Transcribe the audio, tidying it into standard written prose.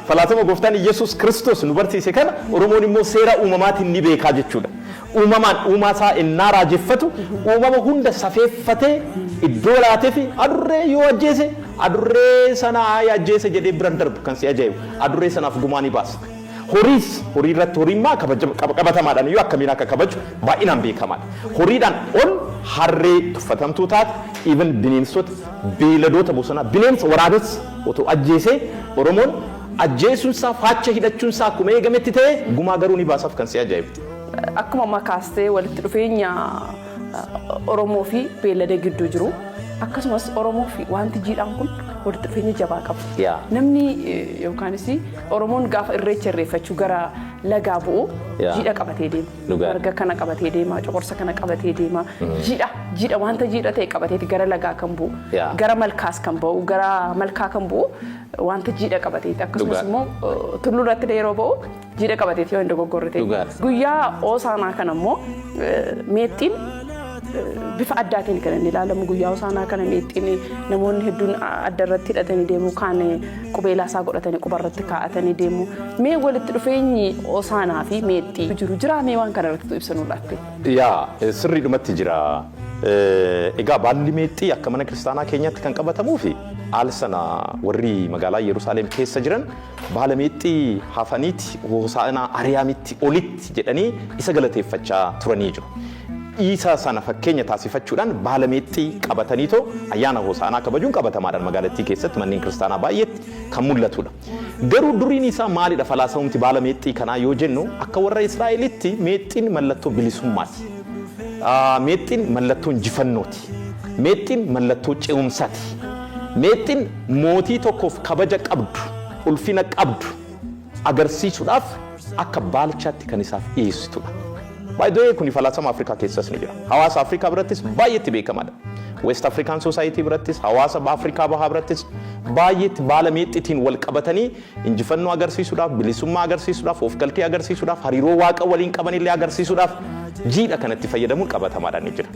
falaasama gooftaan Yesuus Kiristoos nu barsiise kana Oromoon immoo seera uumamaatiin ni beekaa jechuudha. Uumamaan uumaa isaa innaa raajeffatu uumama hunda safeeffatee iddoo laatee fi adurree yoo ajjeese adurree sana ajjeese jedhee biraan darbu kan si ajaa'ibu adurree sanaaf gumaa ni baasa. Horii irratti horiin maa qabatamaadhaan yoo akkamiin akka kabaju baay'inaan beekamaadha. Horiidhaan ol harree tuffatamtuu taate even bineensota beeyladoota bosonaa bineensa waraabessa otoo ajjeesee Oromoon ajjeesuunsaa faacha hidhachuunsaa akkuma eegametti ta'e gumaa garuu ni baasaaf kan si ajaa'ibu. Akkuma makaastee walitti dhufeenya Oromoo fi beeylada gidduu jiru akkasumas Oromoo fi wanti jiidhaan kun walitti dhufeenya jabaa qabu. Namni yookaanis Oromoon gaafa irreecha irreeffachuu gara lagaa bu'u jiidha qabatee deema. Marga kana qabatee deema, coqorsa kana qabatee deema. Jiidha wanta jiidha ta'e qabatee gara lagaa kan bu'u, gara malkaas kan bu'u, gara malkaa kan bu'u wanta jiidha qabatee akkasumas immoo tulluu irratti yeroo bu'u jiidha qabatee yoo hin dogoggorre ta'e. Guyyaa Hoosaanaa kana immoo meexxiin bifa addaatiin kan inni ilaalamu guyyaa Hoosaanaa kana meexxiin namoonni hedduun adda irratti hidhatanii deemu kaan qubeelaa isaa godhatanii quba irratti kaa'atanii deemu. Mee walitti dhufeenyi Hoosaanaa fi meexxii jiru jira mee waan kana irratti ibsanuu laatte? Sirriidhumatti jira. Egaa baalli meexxii akka mana kiristaanaa keenyatti kan qabatamuu fi haala sana warri magaalaa Yerusaalem keessa jiran baala meexxii hafaniiti Hoosaanaa Ariyaamitti olitti jedhanii isa galateeffachaa turanii jiru. Isa sana fakkeenya taasifachuudhaan baala meexxii qabatanii too ayyaana Hoosaanaa kabajuun qabatamaadhaan magaalattii keessatti manneen kiristaanaa baay'eetti kan mul'atudha. Garuu duriin isaa maalidha falaasamumti baala meexxii kanaa yoo jennu akka warra Israa'elitti meexxiin mallattoo bilisummaati. Meexxiin mallattoo injifannooti. Meexxiin mallattoo ce'umsaati. Meexxiin mootii tokkoof kabaja qabdu, ulfina qabdu agarsiisuudhaaf akka baalchaatti kan isaaf dhiyeessitudha. By the way, kuni falaasama Afrikaa keessas ni jira. Hawaasa Afrikaa birattis baay'eetti beekamaadha. West African Society birattis, hawaasa Afrikaa bahaa birattis baay'eetti baala meexxiitiin wal qabatanii injifannoo agarsiisuudhaaf, bilisummaa agarsiisuudhaaf, of galtee agarsiisuudhaaf, hariiroo waaqa waliin qabanillee agarsiisuudhaaf jiidha kanatti fayyadamuun qabatamaadhaan ni jira.